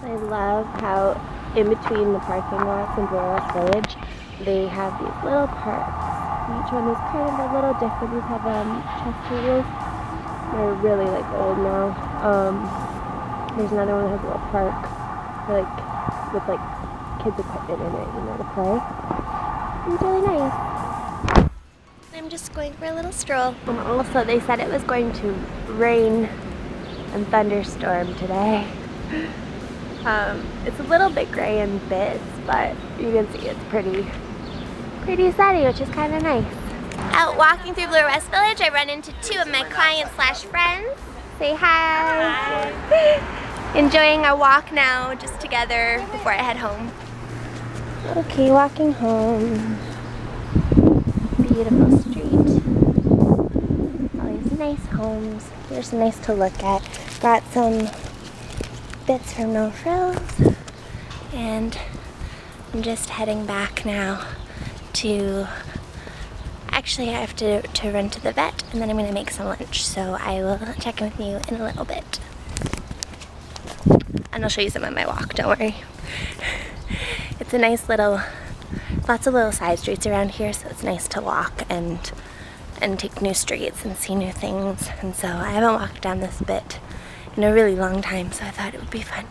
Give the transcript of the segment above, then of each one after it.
I love how in between the parking lots in Pilates Village, they have these little parks. Each one is kind of a little different. These have chess tables. They're really like old now. There's another one that has a little park like with like kids equipment in it, you know, to play. It's really nice. I'm just going for a little stroll. And also they said it was going to rain and thunderstorm today. It's a little bit gray in bits, but you can see it's pretty sunny, which is kind of nice. Out walking through Blue West Village, I run into two of my clients slash friends. Say hi. Hi. Enjoying a walk now, just together before I head home. Okay, walking home. Beautiful street. All these nice homes. They're so nice to look at. Got some bits from No Frills, and I'm just heading back now to, actually I have to run to the vet, and then I'm gonna make some lunch, so I will check in with you in a little bit. And I'll show you some of my walk, don't worry. It's a nice little, lots of little side streets around here, so it's nice to walk and take new streets and see new things. And so I haven't walked down this bit in a really long time, so I thought it would be fun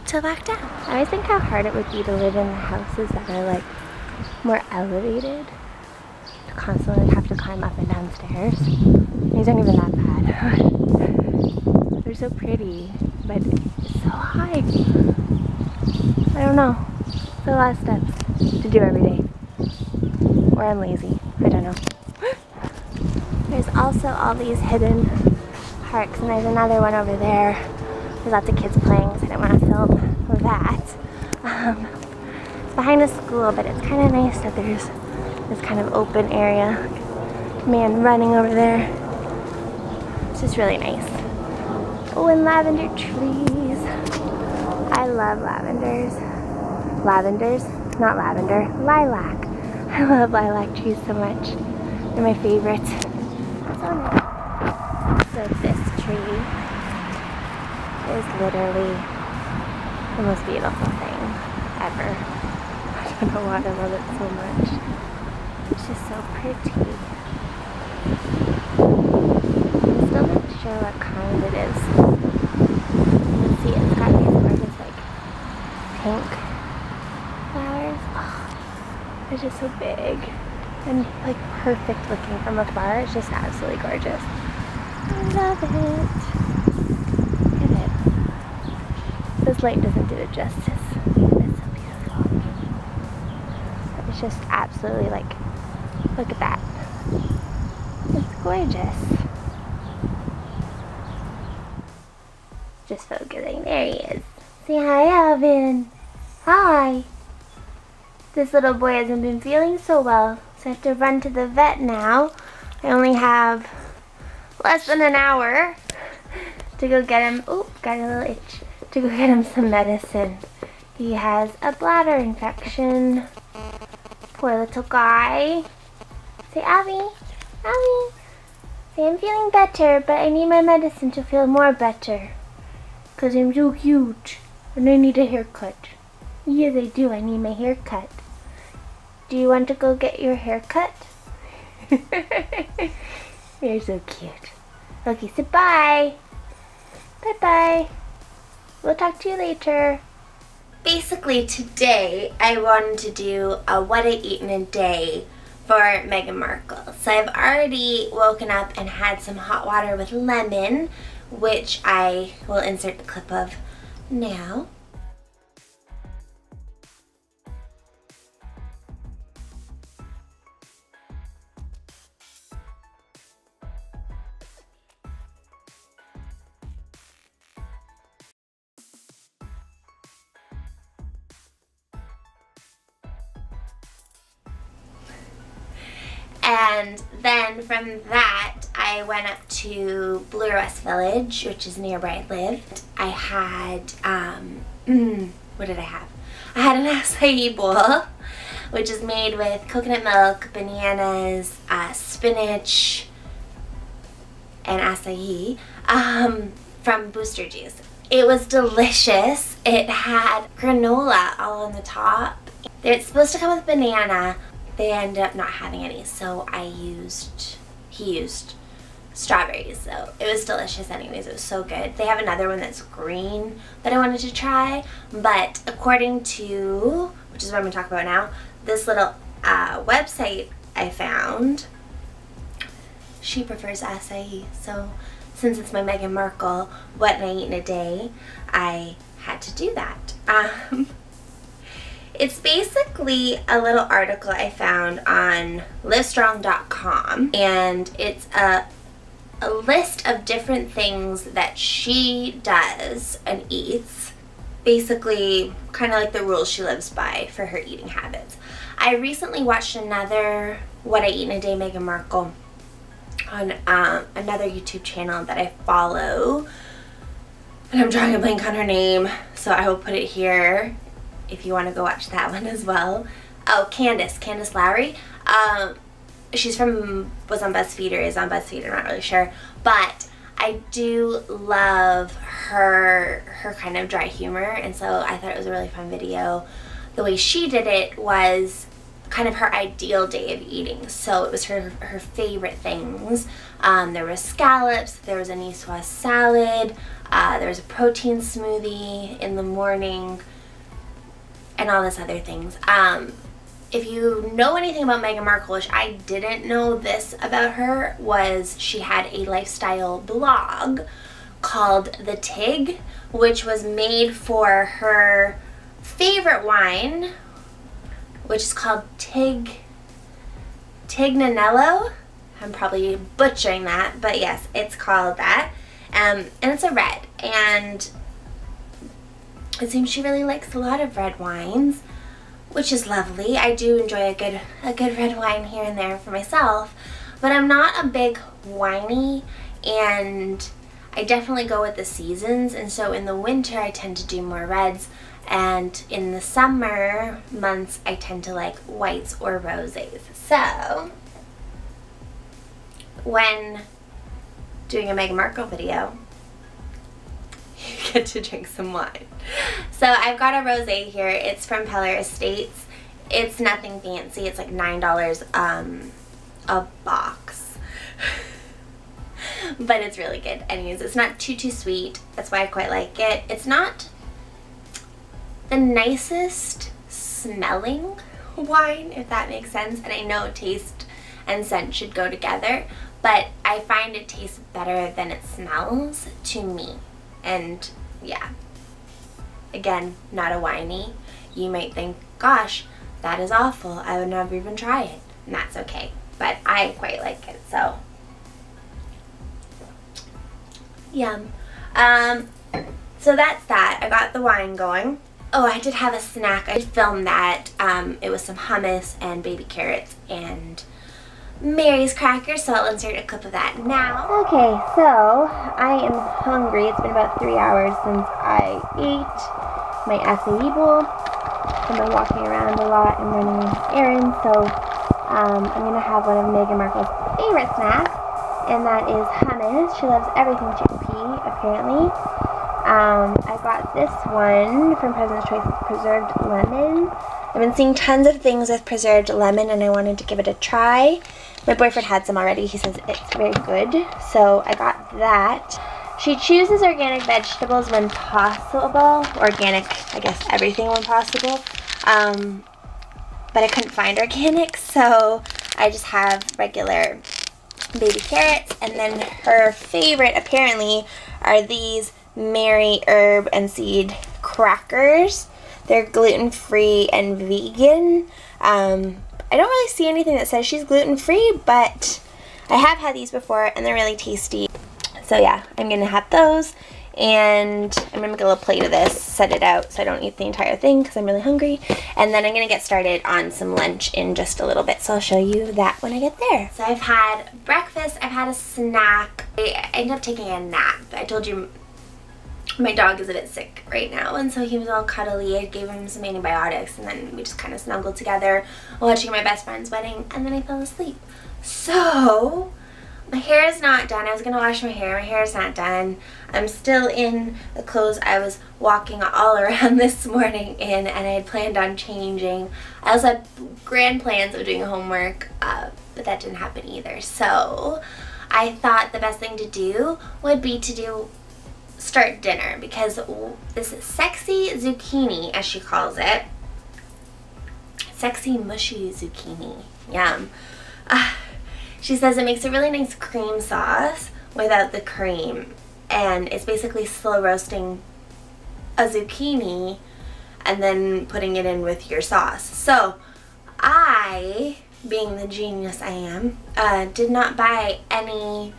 to walk down. I always think how hard it would be to live in the houses that are like more elevated, to constantly have to climb up and down stairs. These aren't even that bad. They're so pretty, but it's so high. I don't know. It's a lot of steps to do every day. Or I'm lazy. I don't know. There's also all these hidden parks, and there's another one over there. There's lots of kids playing, so I didn't want to film that. Behind the school, but it's kind of nice that there's this kind of open area. Man running over there. It's just really nice. Oh, and lavender trees. I love lavenders. Lavenders, not lavender, lilac. I love lilac trees so much. They're my favorite. So nice. So this tree is literally the most beautiful thing ever. I don't know why I love it so much. It's just so pretty. I'm still not sure what kind it is. You can see it's got these gorgeous like pink flowers. Oh, they're just so big and like perfect looking from afar. It's just absolutely gorgeous. I love it. Look at it. This light doesn't do it justice. It's so beautiful. It's just absolutely like, look at that. It's gorgeous. Just focusing. There he is. Say hi, Alvin. Hi. This little boy hasn't been feeling so well, so I have to run to the vet now. I only have less than an hour to go get him. Oh, got a little itch. To go get him some medicine. He has a bladder infection. Poor little guy. Say, Abby. Abby. Say, I'm feeling better, but I need my medicine to feel more better. Because I'm so cute. And I need a haircut. Yes, I do. I need my haircut. Do you want to go get your haircut? You're so cute. Okay, so bye. Bye-bye. We'll talk to you later. Basically, today I wanted to do a what I eat in a day for Meghan Markle. So I've already woken up and had some hot water with lemon, which I will insert the clip of now. And then from that, I went up to Blue West Village, which is near where I lived. I had, what did I have? I had an acai bowl, which is made with coconut milk, bananas, spinach, and acai from Booster Juice. It was delicious. It had granola all on the top. It's supposed to come with banana. They ended up not having any, so he used strawberries. So it was delicious anyways. It was so good. They have another one that's green that I wanted to try, but according to, which is what I'm going to talk about now, this little website I found, she prefers acai. So since it's my Meghan Markle, what can I eat in a day, I had to do that. It's basically a little article I found on livestrong.com, and it's a list of different things that she does and eats, basically kind of like the rules she lives by for her eating habits. I recently watched another What I Eat in a Day Meghan Markle on another YouTube channel that I follow, and I'm drawing a blank on her name, so I will put it here if you want to go watch that one as well. Oh, Candace Lowry. She's was on BuzzFeed or is on BuzzFeed, I'm not really sure, but I do love her kind of dry humor, and so I thought it was a really fun video. The way she did it was kind of her ideal day of eating. So it was her favorite things. There was scallops, there was a niçoise salad, there was a protein smoothie in the morning, and all this other things. If you know anything about Meghan Markle, which I didn't know this about her, was she had a lifestyle blog called The Tig, which was made for her favorite wine, which is called Tignanello. I'm probably butchering that, but yes, it's called that. And it's a red, and it seems she really likes a lot of red wines, which is lovely. I do enjoy a good red wine here and there for myself, but I'm not a big winey, and I definitely go with the seasons, and so in the winter I tend to do more reds, and in the summer months I tend to like whites or rosés. So when doing a Meghan Markle video, you get to drink some wine. So I've got a rosé here. It's from Peller Estates. It's nothing fancy. It's like $9 a box. But it's really good. Anyways, it's not too sweet. That's why I quite like it. It's not the nicest smelling wine, if that makes sense. And I know taste and scent should go together, but I find it tastes better than it smells to me. And yeah, again, not a winey. You might think, gosh, that is awful, I would never even try it, and that's okay, but I quite like it. So yum. So that's that. I got the wine going. Oh, I did have a snack. I did film that. It was some hummus and baby carrots and Mary's crackers, so I'll insert a clip of that now. Okay, so I am hungry. It's been about 3 hours since I ate my acai bowl. I've been walking around a lot and running errands, so I'm going to have one of Meghan Markle's favorite snacks, and that is hummus. She loves everything chickpea, apparently. I got this one from President's Choice with preserved lemon. I've been seeing tons of things with preserved lemon, and I wanted to give it a try. My boyfriend had some already. He says it's very good, so I got that. She chooses organic vegetables when possible. Organic, I guess, everything when possible. But I couldn't find organic, so I just have regular baby carrots. And then her favorite, apparently, are these Mary herb and seed crackers. They're gluten-free and vegan. I don't really see anything that says she's gluten-free, but I have had these before and they're really tasty. So yeah, I'm gonna have those, and I'm gonna make a little plate of this, set it out so I don't eat the entire thing because I'm really hungry, and then I'm gonna get started on some lunch in just a little bit, so I'll show you that when I get there. So I've had breakfast, I've had a snack. I ended up taking a nap. I told you my dog is a bit sick right now, and so he was all cuddly. I gave him some antibiotics, and then we just kind of snuggled together watching my best friend's wedding, and then I fell asleep. So my hair is not done. I was going to wash my hair. My hair is not done. I'm still in the clothes I was walking all around this morning in, and I had planned on changing. I also had grand plans of doing homework, but that didn't happen either. So I thought the best thing to do would be to start dinner, because this sexy zucchini, as she calls it, sexy mushy zucchini, yum. She says it makes a really nice cream sauce without the cream, and it's basically slow roasting a zucchini and then putting it in with your sauce. So I, being the genius I am, did not buy any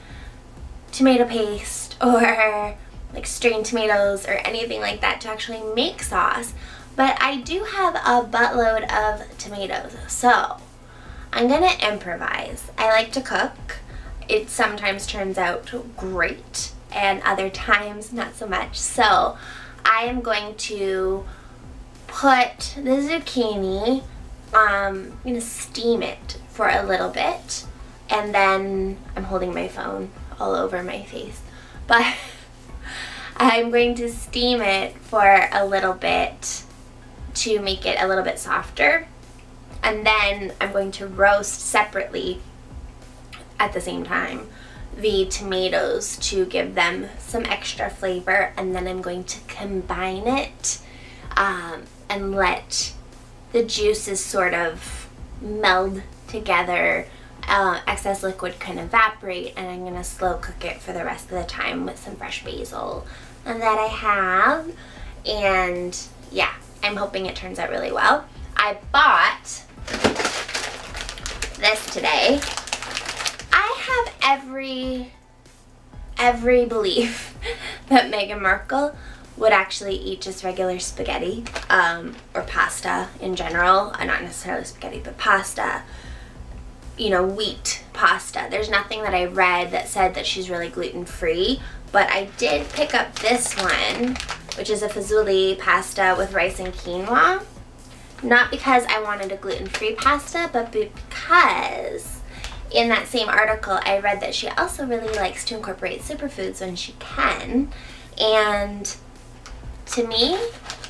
tomato paste or like strained tomatoes or anything like that to actually make sauce, but I do have a buttload of tomatoes, so I'm gonna improvise. I like to cook. It sometimes turns out great and other times not so much. So I am going to put the zucchini, I'm gonna steam it for a little bit, and then I'm holding my phone all over my face, but I'm going to steam it for a little bit to make it a little bit softer, and then I'm going to roast separately at the same time the tomatoes to give them some extra flavor, and then I'm going to combine it and let the juices sort of meld together. Excess liquid can evaporate, and I'm going to slow cook it for the rest of the time with some fresh basil and that I have. And yeah, I'm hoping it turns out really well. I bought this today. I have every belief that Meghan Markle would actually eat just regular spaghetti, or pasta in general, not necessarily spaghetti, but pasta, you know, wheat pasta. There's nothing that I read that said that she's really gluten-free, but I did pick up this one, which is a fazooli pasta with rice and quinoa. Not because I wanted a gluten-free pasta, but because in that same article I read that she also really likes to incorporate superfoods when she can. And to me,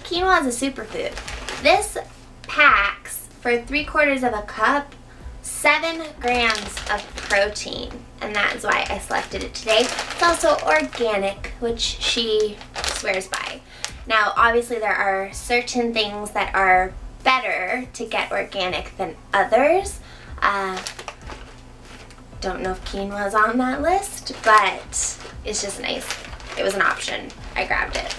quinoa is a superfood. This packs, for 3/4 of a cup, 7 grams of protein, and that is why I selected it today. It's also organic, which she swears by. Now, obviously there are certain things that are better to get organic than others. Don't know if quinoa is on that list, but it's just nice. It was an option. I grabbed it.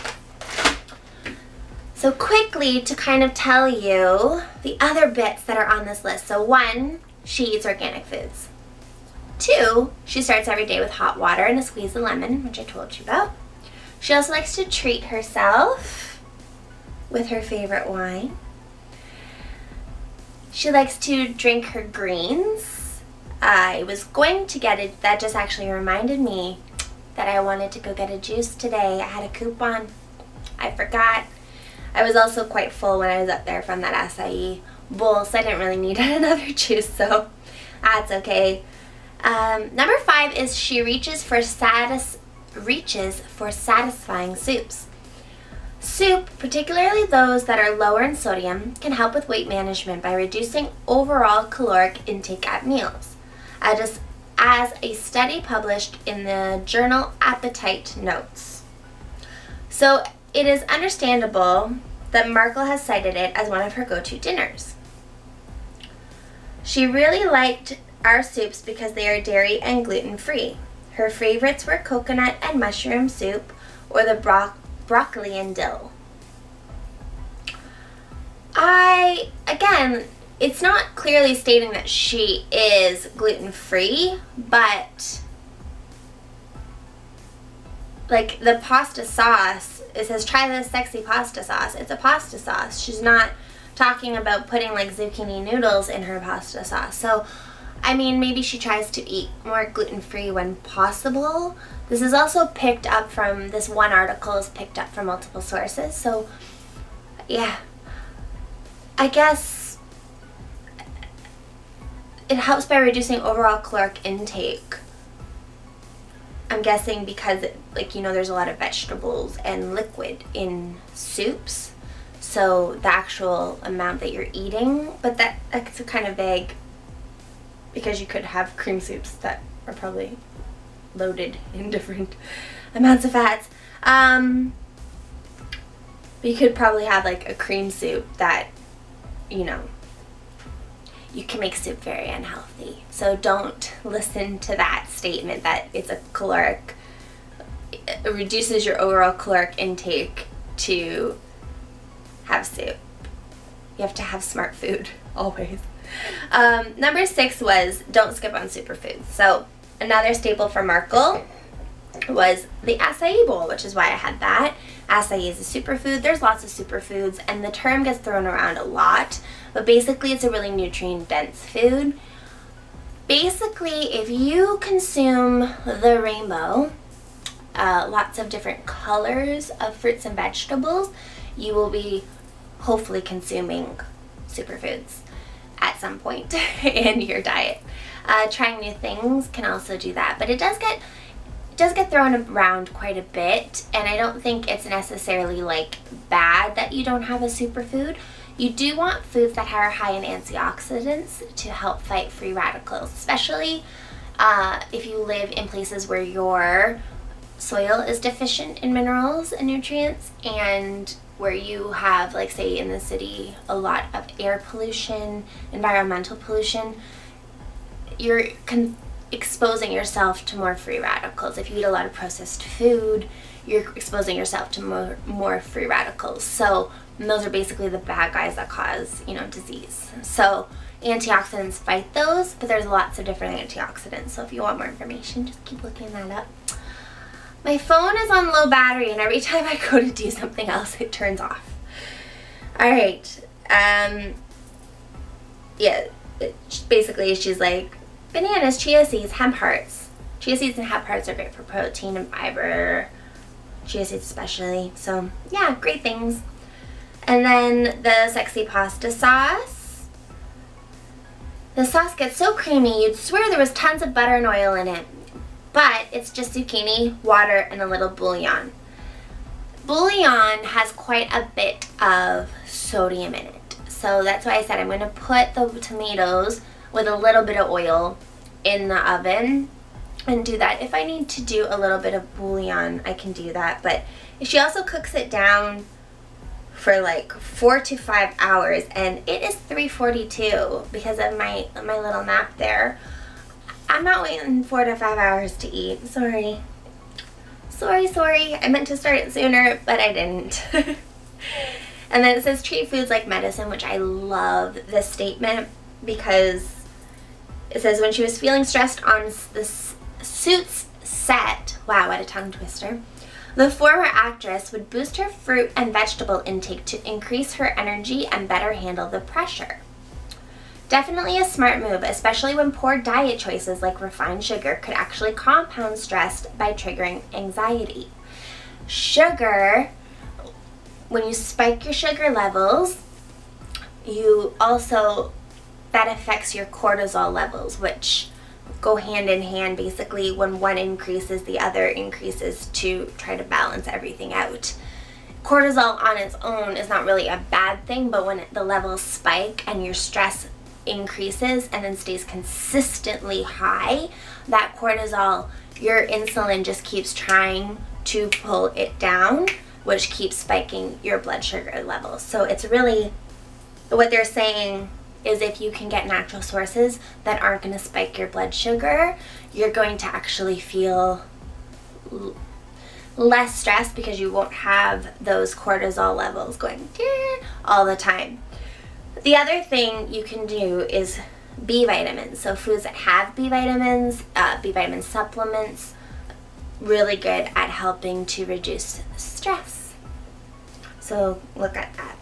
So quickly, to kind of tell you the other bits that are on this list. So 1, she eats organic foods. 2, she starts every day with hot water and a squeeze of lemon, which I told you about. She also likes to treat herself with her favorite wine. She likes to drink her greens. I was going to get it, that just actually reminded me that I wanted to go get a juice today. I had a coupon. I forgot. I was also quite full when I was up there from that acai bowl, so I didn't really need another juice, so that's okay. Number 5 is she reaches for satisfying soups. Soup, particularly those that are lower in sodium, can help with weight management by reducing overall caloric intake at meals, as a study published in the journal Appetite Notes. So it is understandable that Markle has cited it as one of her go-to dinners. She really liked our soups because they are dairy and gluten-free. Her favorites were coconut and mushroom soup, or the broccoli and dill. Again, it's not clearly stating that she is gluten-free, but like the pasta sauce, it says try this sexy pasta sauce. It's a pasta sauce. She's not talking about putting like zucchini noodles in her pasta sauce. So, I mean, maybe she tries to eat more gluten-free when possible. This is also picked up from, this one article is picked up from multiple sources. So, yeah. I guess it helps by reducing overall caloric intake. I'm guessing because, like, you know, there's a lot of vegetables and liquid in soups, so the actual amount that you're eating, but that's kind of vague because you could have cream soups that are probably loaded in different amounts of fats. You could probably have like a cream soup that, you know, you can make soup very unhealthy. So don't listen to that statement that it's a caloric, it reduces your overall caloric intake to have soup. You have to have smart food, always. Number 6 was don't skip on superfoods. So another staple for Markle was the acai bowl, which is why I had that. Acai is a superfood. There's lots of superfoods, and the term gets thrown around a lot, but basically it's a really nutrient-dense food. Basically, if you consume the rainbow, lots of different colors of fruits and vegetables, you will be hopefully consuming superfoods at some point in your diet. Trying new things can also do that, but it does get thrown around quite a bit, and I don't think it's necessarily like bad that you don't have a superfood. You do want foods that are high in antioxidants to help fight free radicals, especially if you live in places where your soil is deficient in minerals and nutrients, and where you have, like, say in the city, a lot of air pollution, environmental pollution. You're exposing yourself to more free radicals. If you eat a lot of processed food, you're exposing yourself to more free radicals. So those are basically the bad guys that cause, you know, disease. So antioxidants fight those, but there's lots of different antioxidants. So if you want more information, just keep looking that up. My phone is on low battery, and every time I go to do something else, it turns off. Alright, yeah, basically she's like, bananas, chia seeds, hemp hearts. Chia seeds and hemp hearts are great for protein and fiber. Chia seeds especially. So, yeah, great things. And then the sexy pasta sauce. The sauce gets so creamy, you'd swear there was tons of butter and oil in it. But it's just zucchini, water, and a little bouillon. Bouillon has quite a bit of sodium in it. So that's why I said I'm going to put the tomatoes with a little bit of oil in the oven and do that. If I need to do a little bit of bouillon, I can do that. But she also cooks it down for like 4 to 5 hours, and it is 3:42 because of my little nap there. I'm not waiting 4 to 5 hours to eat. Sorry. I meant to start it sooner, but I didn't. And then it says treat foods like medicine, which I love this statement because it says when she was feeling stressed on the Suits set, wow, what a tongue twister, the former actress would boost her fruit and vegetable intake to increase her energy and better handle the pressure. Definitely a smart move, especially when poor diet choices like refined sugar could actually compound stress by triggering anxiety. Sugar, when you spike your sugar levels, that affects your cortisol levels, which go hand in hand. Basically, when one increases, the other increases to try to balance everything out. Cortisol on its own is not really a bad thing, but when the levels spike and your stress increases and then stays consistently high, that cortisol, your insulin just keeps trying to pull it down, which keeps spiking your blood sugar levels. So it's really, what they're saying is if you can get natural sources that aren't going to spike your blood sugar, you're going to actually feel less stressed because you won't have those cortisol levels going all the time. The other thing you can do is B vitamins. So foods that have B vitamins, B vitamin supplements, really good at helping to reduce stress. So look at that.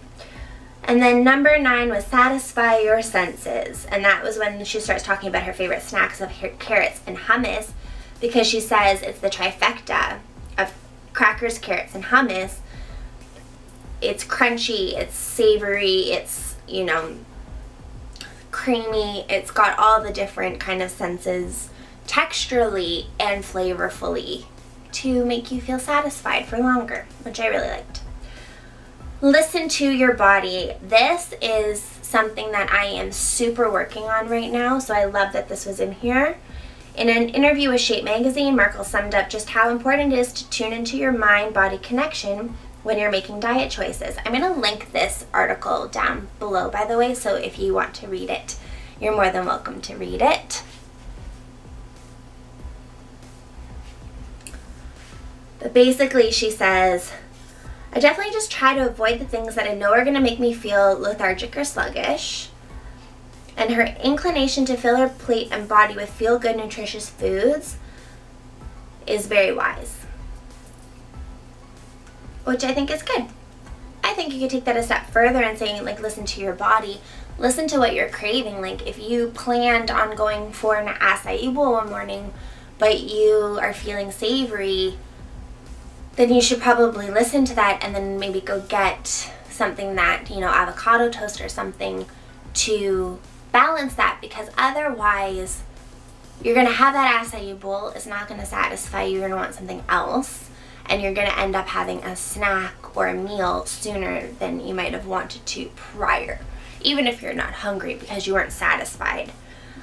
And then number 9 was satisfy your senses. And that was when she starts talking about her favorite snacks of carrots and hummus, because she says it's the trifecta of crackers, carrots, and hummus. It's crunchy, it's savory, it's, you know, creamy. It's got all the different kind of senses texturally and flavorfully to make you feel satisfied for longer, which I really liked. Listen to your body. This is something that I am super working on right now, so I love that this was in here. In an interview with Shape magazine, Markle summed up just how important it is to tune into your mind-body connection when you're making diet choices. I'm going to link this article down below, by the way, so if you want to read it, you're more than welcome to read it. But basically she says, I definitely just try to avoid the things that I know are going to make me feel lethargic or sluggish. And her inclination to fill her plate and body with feel-good, nutritious foods is very wise, which I think is good. I think you could take that a step further and saying, like, listen to your body. Listen to what you're craving. Like, if you planned on going for an acai bowl one morning, but you are feeling savory, then you should probably listen to that and then maybe go get something that, avocado toast or something to balance that, because otherwise you're going to have that acai bowl. It's not going to satisfy you. You're going to want something else, and you're going to end up having a snack or a meal sooner than you might have wanted to prior, even if you're not hungry because you weren't satisfied.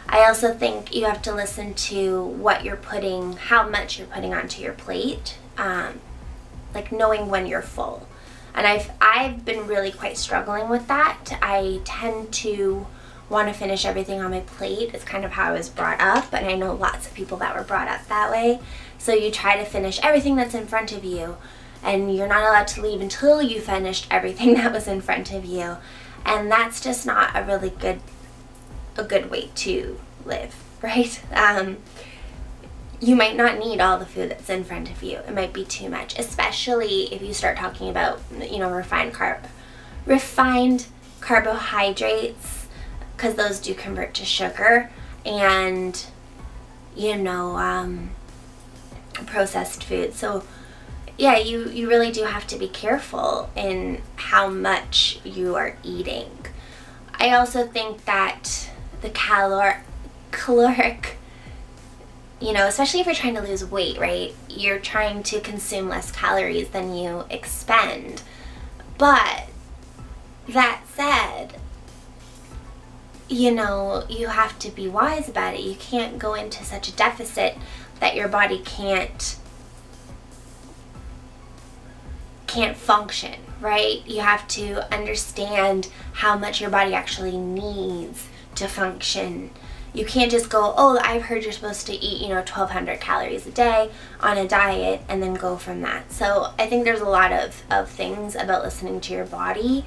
I also think you have to listen to what you're putting, how much you're putting onto your plate, like knowing when you're full. And I've been really quite struggling with that. I tend to want to finish everything on my plate. It's kind of how I was brought up, and I know lots of people that were brought up that way. So you try to finish everything that's in front of you, and you're not allowed to leave until you finished everything that was in front of you. And that's just not a really good way to live, right? You might not need all the food that's in front of you. It might be too much, especially if you start talking about, refined carbohydrates, because those do convert to sugar, and processed food. So yeah, you really do have to be careful in how much you are eating. I also think that the caloric, especially if you're trying to lose weight, right? You're trying to consume less calories than you expend. But that said, you have to be wise about it. You can't go into such a deficit that your body can't function, right? You have to understand how much your body actually needs to function. You can't just go, oh, I've heard you're supposed to eat, 1,200 calories a day on a diet and then go from that. So I think there's a lot of things about listening to your body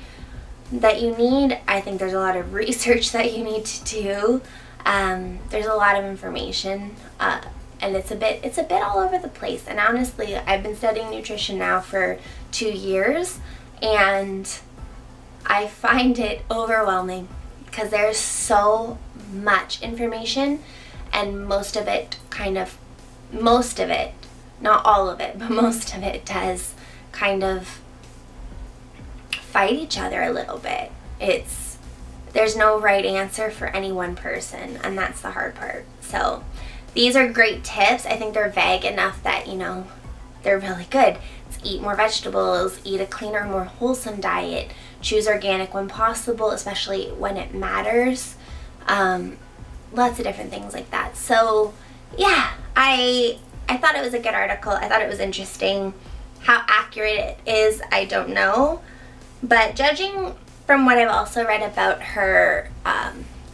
that you need. I think there's a lot of research that you need to do. There's a lot of information, and it's a bit all over the place. And honestly, I've been studying nutrition now for 2 years, and I find it overwhelming because there's so much information, and most of it, not all of it, but most of it does kind of fight each other a little bit. There's no right answer for any one person, and that's the hard part. So these are great tips. I think they're vague enough that, they're really good. It's eat more vegetables, eat a cleaner, more wholesome diet, choose organic when possible, especially when it matters. Lots of different things like that. So yeah, I thought it was a good article. I thought it was interesting. How accurate it is, I don't know. But judging from what I've also read about her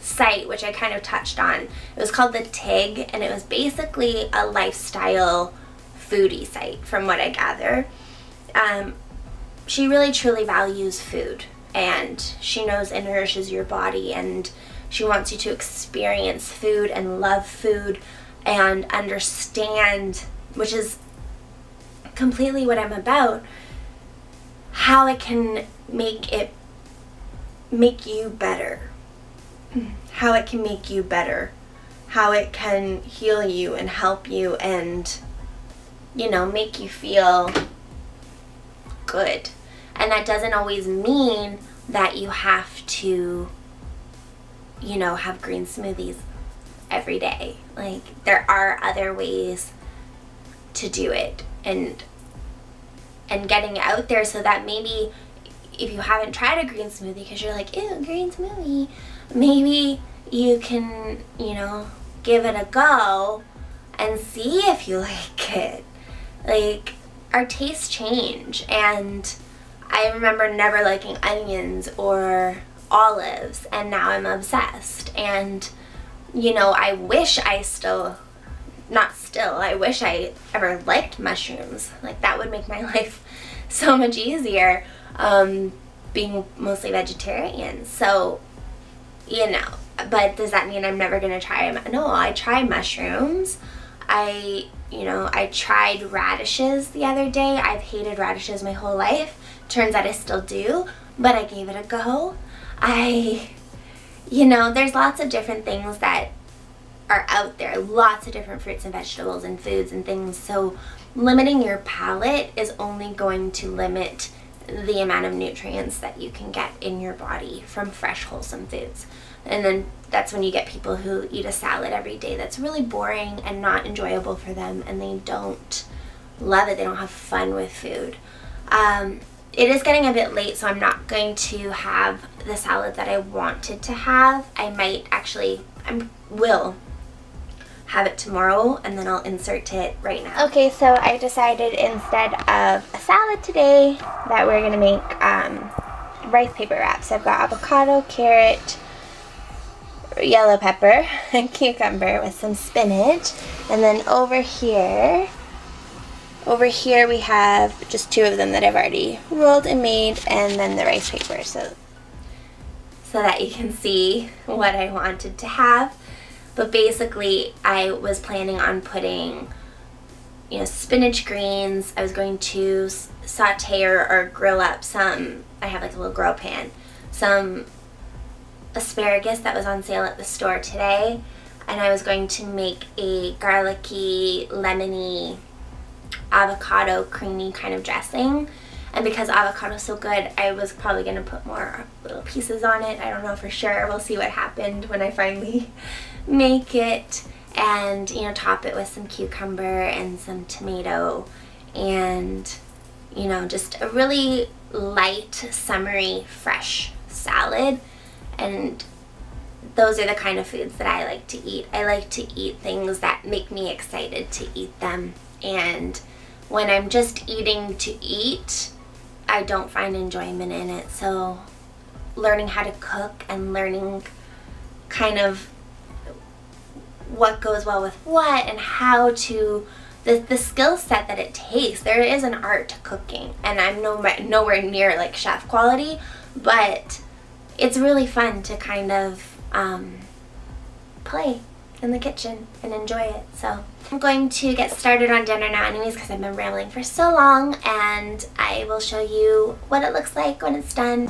site, which I kind of touched on, it was called The TIG, and it was basically a lifestyle foodie site from what I gather. She really truly values food, and she knows it nourishes your body, and she wants you to experience food and love food and understand, which is completely what I'm about, how it can make you better, how it can make you better, how it can heal you and help you and, make you feel good. And that doesn't always mean that you have to, have green smoothies. every day. Like, there are other ways to do it, and getting it out there so that maybe if you haven't tried a green smoothie because you're like, ew, green smoothie, maybe you can, give it a go and see if you like it. Like, our tastes change, and I remember never liking onions or olives, and now I'm obsessed. And I wish I wish I ever liked mushrooms. Like, that would make my life so much easier, being mostly vegetarian. So, but does that mean I'm never gonna try them? No, I try mushrooms. I tried radishes the other day. I've hated radishes my whole life. Turns out I still do, but I gave it a go. There's lots of different things that are out there, lots of different fruits and vegetables and foods and things. So limiting your palate is only going to limit the amount of nutrients that you can get in your body from fresh, wholesome foods. And then that's when you get people who eat a salad every day that's really boring and not enjoyable for them, and they don't love it. They don't have fun with food. It is getting a bit late, so I'm not going to have the salad that I wanted to have. I will have it tomorrow, and then I'll insert it right now. Okay, so I decided instead of a salad today that we're gonna make rice paper wraps. I've got avocado, carrot, yellow pepper, and cucumber with some spinach. And then over here we have just 2 of them that I've already rolled and made, and then the rice paper, so that you can see what I wanted to have. But basically, I was planning on putting, spinach greens. I was going to saute or grill up some, I have like a little grill pan, some asparagus that was on sale at the store today. And I was going to make a garlicky, lemony, avocado creamy kind of dressing. And because avocado is so good, I was probably going to put more little pieces on it. I don't know for sure. We'll see what happened when I finally make it. And, top it with some cucumber and some tomato. And, just a really light, summery, fresh salad. And those are the kind of foods that I like to eat. I like to eat things that make me excited to eat them. And when I'm just eating to eat, I don't find enjoyment in it. So learning how to cook and learning kind of what goes well with what and how to, the skill set that it takes. There is an art to cooking, and I'm nowhere near like chef quality, but it's really fun to kind of play in the kitchen and enjoy it. So I'm going to get started on dinner now anyways, because I've been rambling for so long, and I will show you what it looks like when it's done.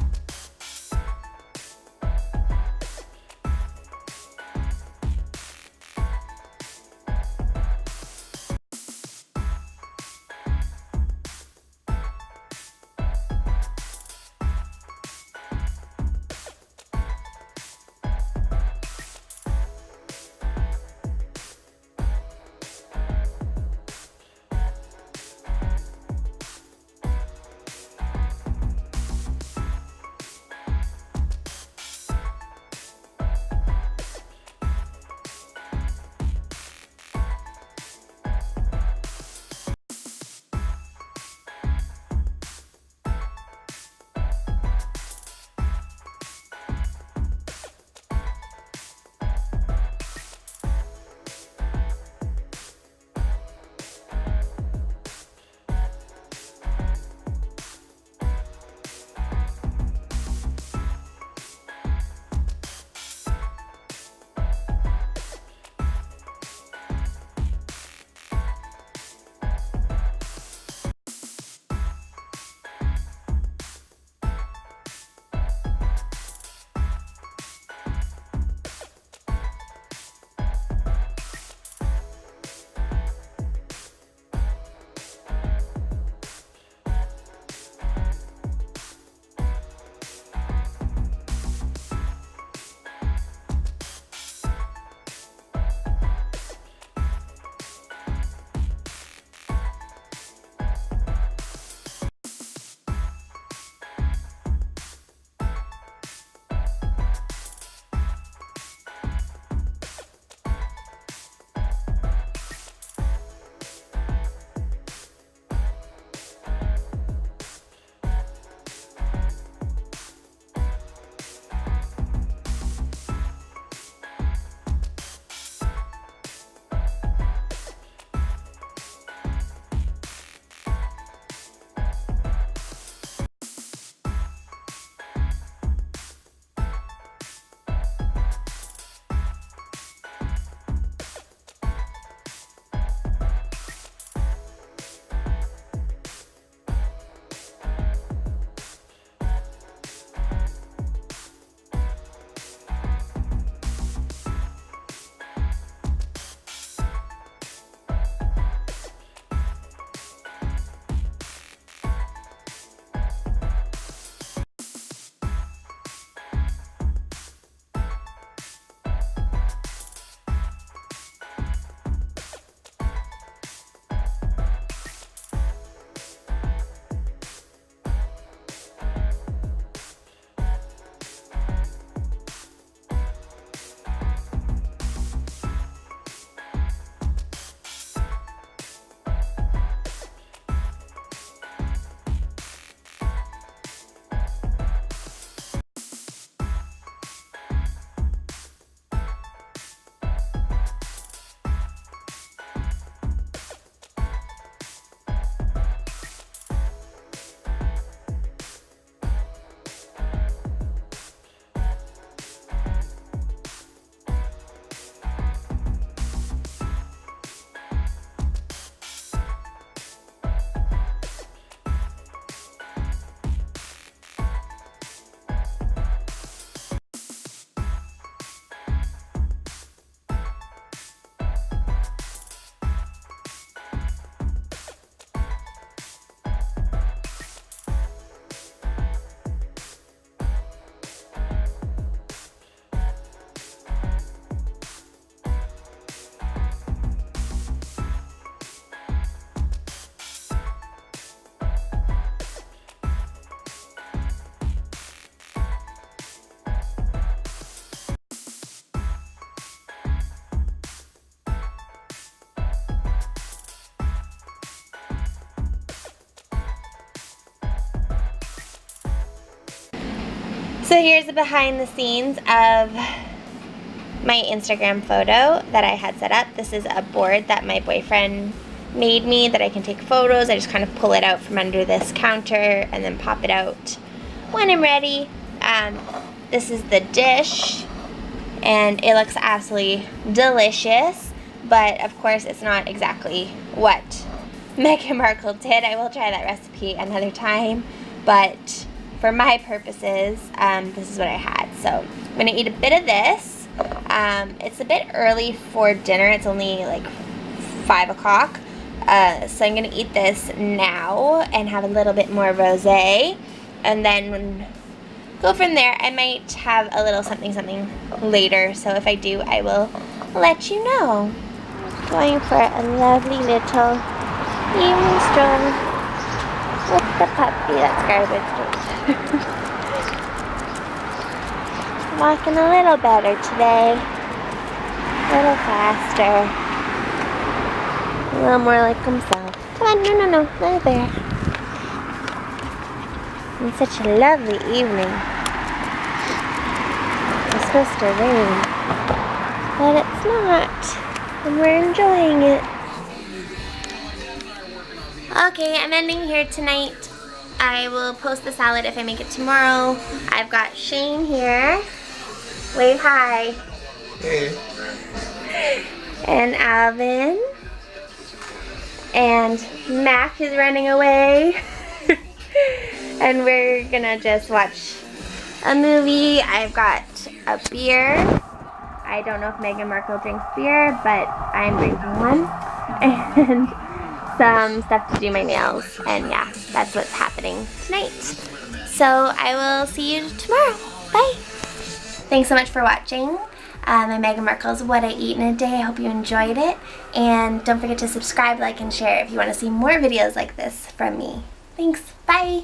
So here's the behind the scenes of my Instagram photo that I had set up. This is a board that my boyfriend made me that I can take photos. I just kind of pull it out from under this counter and then pop it out when I'm ready. This is the dish, and it looks absolutely delicious, but of course it's not exactly what Meghan Markle did. I will try that recipe another time, but for my purposes, this is what I had. So I'm gonna eat a bit of this. It's a bit early for dinner. It's only like 5 o'clock. So I'm gonna eat this now and have a little bit more rosé, and then go from there. I might have a little something later, so if I do, I will let you know. Going for a lovely little evening stroll with the puppy. That's garbage. Walking a little better today, a little faster, a little more like himself. Come on, no, not there. It's such a lovely evening. It's supposed to rain, but it's not, and we're enjoying it. Okay, I'm ending here tonight. I will post the salad if I make it tomorrow. I've got Shane here. Wave hi. Hey. And Alvin. And Mac is running away. And we're gonna just watch a movie. I've got a beer. I don't know if Meghan Markle drinks beer, but I'm drinking one. And some stuff to do my nails. And yeah, that's what's happening tonight. So I will see you tomorrow. Bye. Thanks so much for watching my Meghan Markle's What I Eat in a Day. I hope you enjoyed it. And don't forget to subscribe, like, and share if you want to see more videos like this from me. Thanks. Bye.